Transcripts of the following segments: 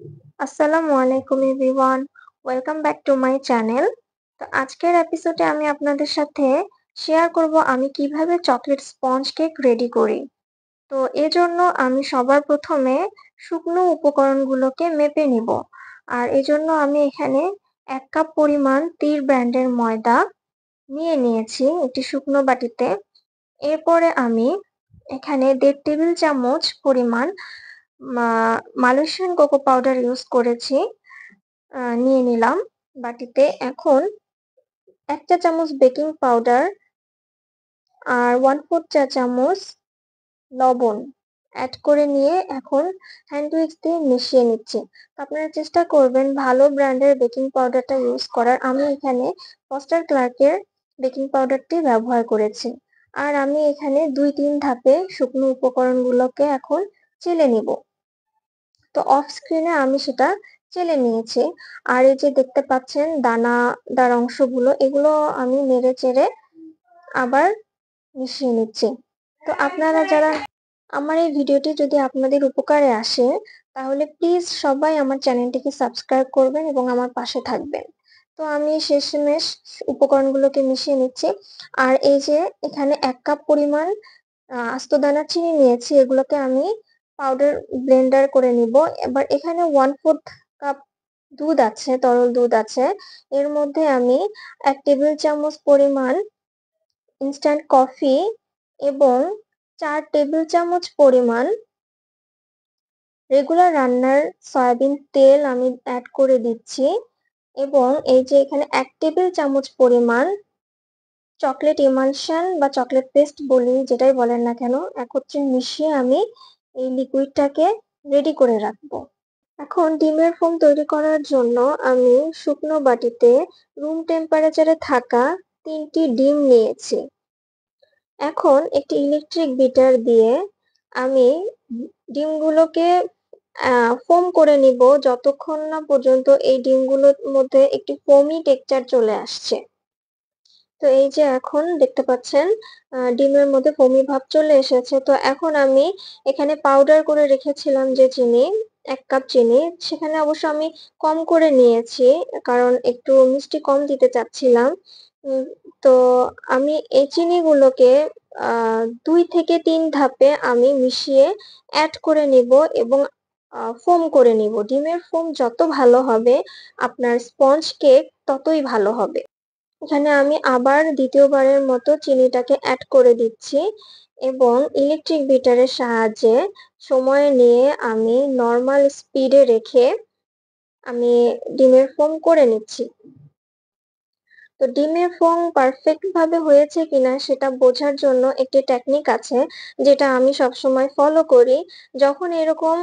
আসসালামু আলাইকুম everyone, welcome back to my channel. তো আজকের এপিসোডে আমি আপনাদের সাথে শেয়ার করব আমি কিভাবে চকলেট স্পঞ্জ কেক রেডি করি। তো এজন্য আমি সবার প্রথমে শুকনো উপকরণগুলোকে মেপে নিব। আর এজন্য আমি এখানে ১ কাপ পরিমাণ তীর ব্র্যান্ডের ময়দা নিয়ে নিয়েছি একটি শুকনো বাটিতে। এরপরে আমি এখানে ১.৫ টেবিল চামচ পরিমাণ মালয়েশিয়ান কোকো পাউডার ইউজ করেছি। নিয়ে নিলাম বাটিতে। এখন ১ চা চামচ বেকিং পাউডার আর 1/4 চা চামচ লবণ এড করে নিয়ে এখন হ্যান্ড উইক্স দিয়ে মিশিয়ে নিচ্ছি। তো আপনারা চেষ্টা করবেন ভালো ব্র্যান্ডের বেকিং পাউডারটা ইউজ করার। আমি এখানে ফস্টার ক্লার্কের বেকিং পাউডারটি ব্যবহার করেছি। আর আমি এখানে ২-৩ ধাপে শুকনো উপকরণগুলোকে এখন চেলে নিব। তো অফ স্ক্রিনে আমি সেটা চেলে নিয়েছি। আর এই যে দেখতে পাচ্ছেন দানাদার অংশগুলো, এগুলো আমি নেড়ে চেড়ে আবার মিশিয়ে নিচ্ছি। তো আপনারা যারা আমার এই ভিডিওটি যদি আপনাদের উপকারে আসে, তাহলে প্লিজ সবাই আমার চ্যানেলটিকে সাবস্ক্রাইব করবেন এবং আমার পাশে থাকবেন। তো আমি শেষমেশ উপকরণগুলোকে মিশিয়ে নিচ্ছি। আর এই যে এখানে ১ কাপ পরিমাণ আস্ত দানা চিনি নিয়েছি, এগুলোকে আমি পাউডার ব্লেন্ডার করে নিব। এবার এখানে 1/4 কাপ দুধ আছে, তরল দুধ আছে। এর মধ্যে আমি ১ টেবিল চামচ পরিমাণ ইনস্ট্যান্ট কফি এবং ৪ টেবিল চামচ পরিমাণ রেগুলার রান্নার সয়াবিন তেল আমি এড করে দিচ্ছি এবং এই যে এখানে ১ টেবিল চামচ পরিমাণ চকলেট ইমালশন বা চকলেট পেস্ট বলি, যেটাই বলেন না কেন, একত্রে মিশিয়ে আমি এই লিকুইডটাকে রেডি করে রাখবো। এখন ডিমের ফোম তৈরি করার জন্য আমি শুকনো বাটিতে রুম টেম্পারেচারে থাকা ৩টি ডিম নিয়েছি। এখন একটি ইলেকট্রিক বিটার দিয়ে আমি ডিমগুলোকে ফোম করে নিব যতক্ষণ না পর্যন্ত এই ডিমগুলোর মধ্যে একটি ফোমি টেক্সচার চলে আসছে। তো এই যে এখন দেখতে পাচ্ছেন ডিমের মধ্যে ফোমি ভাব চলে এসেছে। তো এখন আমি এখানে পাউডার করে রেখেছিলাম যে চিনি, ১ কাপ চিনি, সেখানে অবশ্য আমি কম করে নিয়েছি কারণ একটু মিষ্টি কম দিতে চাচ্ছিলাম। উম তো আমি এই চিনিগুলোকে ২ থেকে ৩ ধাপে আমি মিশিয়ে এড করে নিব এবং ফোম করে নিব। ডিমের ফোম যত ভালো হবে আপনার স্পঞ্জ কেক ততই ভালো হবে। এখানে আমি আবার ২য় বারের মতো চিনিটাকে এড করে দিচ্ছি এবং ইলেকট্রিক বিটারের সাহায্যে সময় নিয়ে আমি নরমাল স্পিডে রেখে আমি ডিমের ফোম করে নিচ্ছি। তো ডিমের ফোম পারফেক্ট ভাবে হয়েছে কিনা সেটা বোঝার জন্য একটি টেকনিক আছে, যেটা আমি সবসময় ফলো করি। যখন এরকম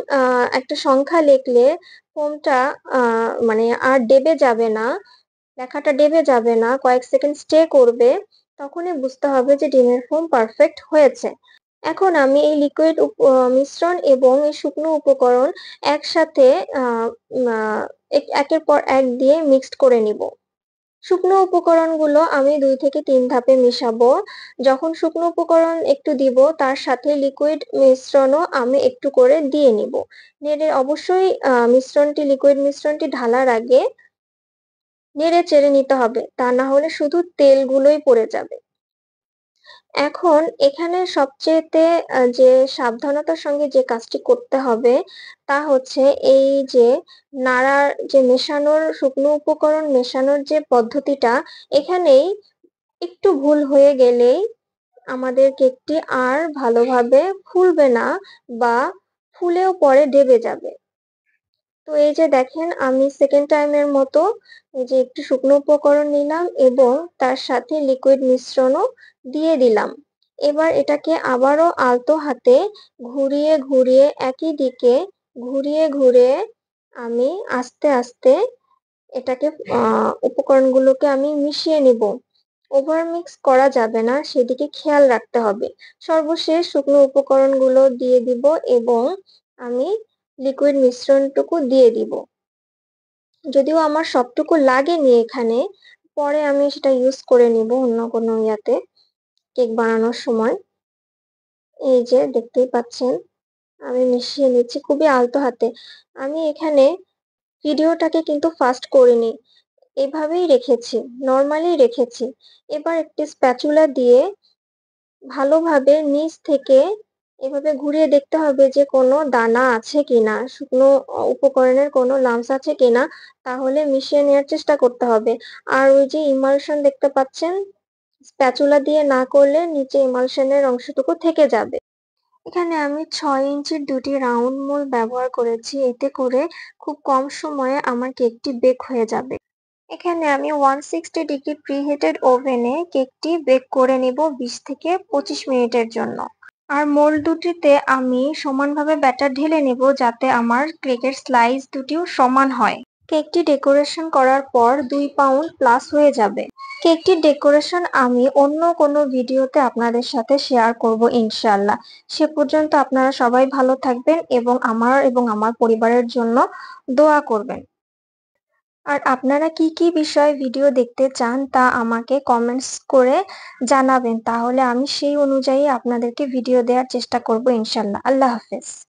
একটা সংখ্যা লিখলে ফোমটা মানে আর ডেবে যাবে না, লেখাটা ডেবে যাবে না, কয়েক সেকেন্ড স্টে করবে, তখনই বুঝতে হবে যে ডিমের ফোম পারফেক্ট হয়েছে। এখন আমি এই লিকুইড মিশ্রণ এবং এই শুকনো উপকরণ একসাথে আ মা একের পর এক দিয়ে মিক্সড করে নিব। শুকনো উপকরণগুলো আমি ২ থেকে ৩ ধাপে মিশাবো। যখন শুকনো উপকরণ একটু দিব, তার সাথে লিকুইড মিশ্রণও আমি একটু করে দিয়ে নিব। নেড়ে অবশ্যই লিকুইড মিশ্রণটি ঢালার আগে নেড়ে চেড়ে নিতে হবে, তা না হলে শুধু তেলগুলোই পড়ে যাবে। এখন এখানে সবচেয়েতে যে সাবধানতার সঙ্গে যে কাজটি করতে হবে তা হচ্ছে এই যে মেশানোর শুকনো উপকরণ মেশানোর যে পদ্ধতিটা, এখানেই একটু ভুল হয়ে গেলেই আমাদের কেকটি আর ভালোভাবে ফুলবে না বা ফুলেও পরে ডেবে যাবে। তো এই যে দেখেন আমি সেকেন্ড টাইমের মতো এই যে একটু শুকনো উপকরণ নিলাম এবং তার সাথে লিকুইড মিশ্রণও দিয়ে দিলাম। এবার এটাকে আবারও আলতো হাতে ঘুরিয়ে, ঘুরিয়ে একই দিকে ঘুরিয়ে আমি আস্তে, আস্তে এটাকে উপকরণগুলোকে আমি মিশিয়ে নিব। ওভার মিক্স করা যাবে না, সেদিকে খেয়াল রাখতে হবে। সর্বশেষ শুকনো উপকরণগুলো দিয়ে দিব এবং আমি লিকুইড মিশ্রণটুকু দিয়ে দিব। যদিও আমার সবটুকু লাগেনি এখানে, পরে আমি সেটা ইউজ করে নিব অন্য কোনো কেক বানানোর সময়। এই যে দেখতেই পাচ্ছেন আমি মিশিয়ে নিচ্ছি খুবই আলতো হাতে। আমি এখানে ভিডিওটাকে কিন্তু ফাস্ট করিনি। এভাবেই রেখেছি, নরমালি রেখেছি। এবার একটি স্প্যাচুলা দিয়ে ভালোভাবে নিচ থেকে এভাবে ঘুরিয়ে দেখতে হবে যে কোনো দানা আছে কিনা, শুকনো উপকরণের কোনো লাম্পস আছে কিনা, তাহলে মিশিয়ে নেওয়ার চেষ্টা করতে হবে। আর ওই যে ইমালশন দেখতে পাচ্ছেন, স্প্যাচুলা দিয়ে না করলে নিচে ইমালশনের অংশটুকু থেকে যাবে। এখানে আমি ৬ ইঞ্চির ২টি রাউন্ড মোল্ড ব্যবহার করেছি। এতে করে খুব কম সময়ে আমার কেকটি বেক হয়ে যাবে। এখানে আমি 160 ডিগ্রি প্রিহিটেড ওভেনে কেকটি বেক করে নিব ২০ থেকে ২৫ মিনিটের জন্য। আর মোল্ড দুটিতে আমি সমানভাবে ব্যাটার ঢেলে নেব যাতে আমার কেকের স্লাইস দুটিও সমান হয়। কেকটি ডেকোরেশন করার পর ২ পাউন্ড প্লাস হয়ে যাবে। কেকটির ডেকোরেশন আমি অন্য কোনো ভিডিওতে আপনাদের সাথে শেয়ার করব ইনশাআল্লাহ। সে পর্যন্ত আপনারা সবাই ভালো থাকবেন এবং আমার পরিবারের জন্য দোয়া করবেন। আর আপনারা কি কি বিষয়ে ভিডিও দেখতে চান তা আমাকে কমেন্টস করে জানাবেন। তাহলে আমি সেই অনুযায়ী আপনাদেরকে ভিডিও দেওয়ার চেষ্টা করব ইনশাআল্লাহ। আল্লাহ হাফেজ।